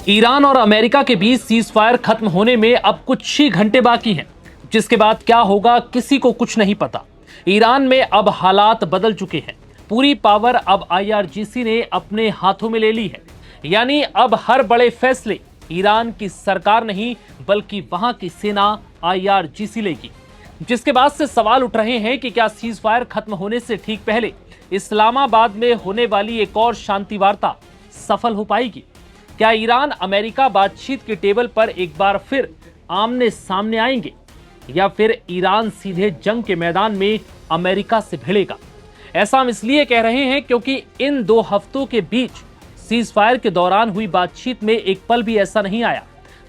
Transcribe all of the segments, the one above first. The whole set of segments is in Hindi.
ईरान और अमेरिका के बीच सीजफायर खत्म होने में अब कुछ ही घंटे बाकी हैं, जिसके बाद क्या होगा किसी को कुछ नहीं पता। ईरान में अब हालात बदल चुके हैं। पूरी पावर अब IRGC ने अपने हाथों में ले ली है। यानी अब हर बड़े फैसले ईरान की सरकार नहीं बल्कि वहां की सेना IRGC लेगी। जिसके बाद से सवाल उठ रहे हैं कि क्या सीजफायर खत्म होने से ठीक पहले इस्लामाबाद में होने वाली एक और शांति वार्ता सफल हो पाएगी? क्या ईरान अमेरिका बातचीत के टेबल पर एक बार फिर आमने सामने आएंगे या फिर ईरान सीधे जंग के मैदान में अमेरिका से भिड़ेगा? ऐसा हम इसलिए कह रहे हैं क्योंकि इन 2 हफ्तों के बीच सीजफायर के दौरान हुई बातचीत में एक पल भी ऐसा नहीं आया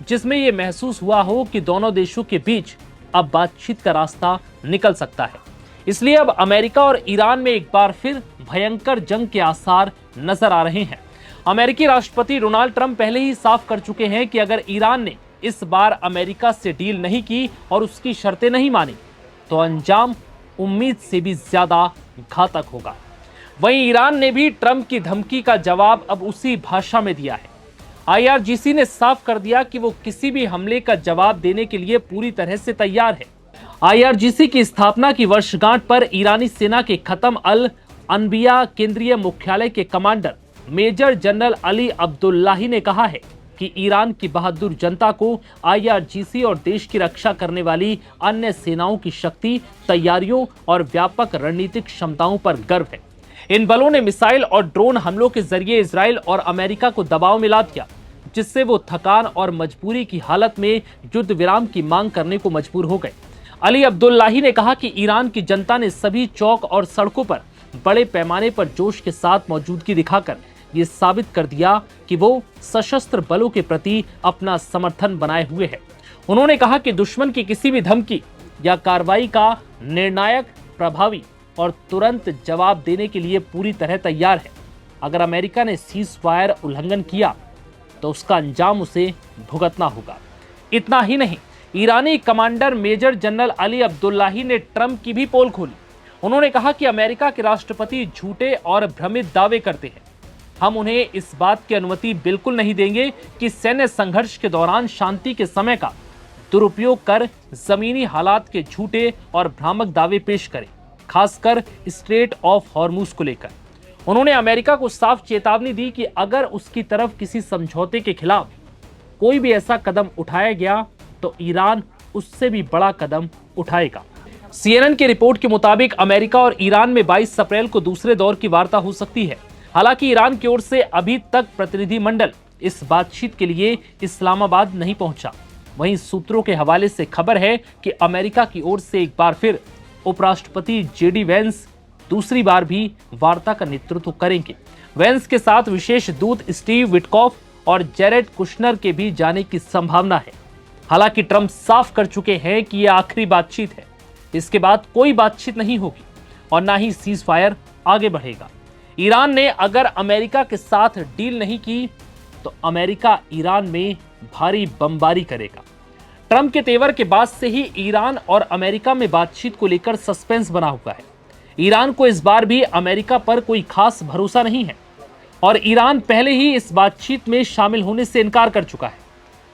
जिसमें यह महसूस हुआ हो कि दोनों देशों के बीच अब बातचीत का रास्ता निकल सकता है। इसलिए अब अमेरिका और ईरान में एक बार फिर भयंकर जंग के आसार नजर आ रहे हैं। अमेरिकी राष्ट्रपति डोनाल्ड ट्रंप पहले ही साफ कर चुके हैं कि अगर ईरान ने इस बार अमेरिका से डील नहीं की और उसकी शर्तें नहीं मानी तो अंजाम उम्मीद से भी ज्यादा घातक होगा। वहीं ईरान ने भी ट्रंप की धमकी का जवाब अब उसी भाषा में दिया है। IRGC ने साफ कर दिया कि वो किसी भी हमले का जवाब देने के लिए पूरी तरह से तैयार है। IRGC की स्थापना की वर्षगांठ पर ईरानी सेना के खत्म अल अनबिया केंद्रीय मुख्यालय के commander major general Ali Abdullahi ने कहा है कि ईरान की बहादुर जनता को IRGC और देश की रक्षा करने वाली अन्य सेनाओं की शक्ति, तैयारियों और व्यापक रणनीतिक क्षमताओं पर गर्व है। इन बलों ने मिसाइल और ड्रोन हमलों के जरिए इजराइल और अमेरिका को दबाव में ला दिया, जिससे वो थकान और मजबूरी की हालत में युद्ध विराम की मांग करने को मजबूर हो गए। अली अब्दुल्लाही ने कहा कि ईरान की जनता ने सभी चौक और सड़कों पर बड़े पैमाने पर जोश के साथ मौजूदगी दिखाकर ये साबित कर दिया कि वो सशस्त्र बलों के प्रति अपना समर्थन बनाए हुए है। उन्होंने कहा कि दुश्मन की किसी भी धमकी या कार्रवाई का निर्णायक, प्रभावी और तुरंत जवाब देने के लिए पूरी तरह तैयार है। अगर अमेरिका ने सीजफायर उल्लंघन किया तो उसका अंजाम उसे भुगतना होगा। इतना ही नहीं, ईरानी commander major general Ali Abdullahi ने ट्रंप की भी पोल खोली। उन्होंने कहा कि अमेरिका के राष्ट्रपति झूठे और भ्रमित दावे करते हैं। हम उन्हें इस बात की अनुमति बिल्कुल नहीं देंगे कि सैन्य संघर्ष के दौरान शांति के समय का दुरुपयोग कर जमीनी हालात के झूठे और भ्रामक दावे पेश करें, खासकर स्ट्रेट ऑफ हॉर्मुज को लेकर। उन्होंने अमेरिका को साफ चेतावनी दी कि अगर उसकी तरफ किसी समझौते के खिलाफ कोई भी ऐसा कदम उठाया गया तो ईरान उससे भी बड़ा कदम उठाएगा। CNN की रिपोर्ट के मुताबिक अमेरिका और ईरान में 22 अप्रैल को दूसरे दौर की वार्ता हो सकती है। हालांकि ईरान की ओर से अभी तक प्रतिनिधिमंडल इस बातचीत के लिए इस्लामाबाद नहीं पहुंचा। वहीं सूत्रों के हवाले से खबर है कि अमेरिका की ओर से एक बार फिर उपराष्ट्रपति JD वैंस दूसरी बार भी वार्ता का नेतृत्व करेंगे। वैंस के साथ विशेष दूत स्टीव विटकॉफ और जेरेड कुशनर के भी जाने की संभावना है। हालांकि ट्रंप साफ कर चुके हैं कि यह आखिरी बातचीत है। इसके बाद कोई बातचीत नहीं होगी और ना ही सीजफायर आगे बढ़ेगा। ईरान ने अगर अमेरिका के साथ डील नहीं की तो अमेरिका ईरान में भारी बमबारी करेगा। ट्रंप के तेवर के बाद से ही ईरान और अमेरिका में बातचीत को लेकर सस्पेंस बना हुआ है। ईरान को इस बार भी अमेरिका पर कोई खास भरोसा नहीं है और ईरान पहले ही इस बातचीत में शामिल होने से इनकार कर चुका है।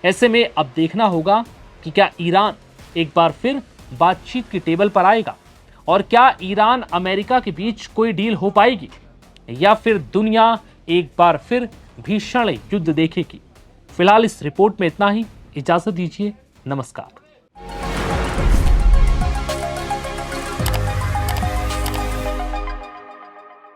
ऐसे में अब देखना होगा कि क्या ईरान एक बार फिर बातचीत की टेबल पर आएगा और क्या ईरान अमेरिका के बीच कोई डील हो पाएगी या फिर दुनिया एक बार फिर भीषण युद्ध देखेगी। फिलहाल इस रिपोर्ट में इतना ही। इजाजत दीजिए। नमस्कार।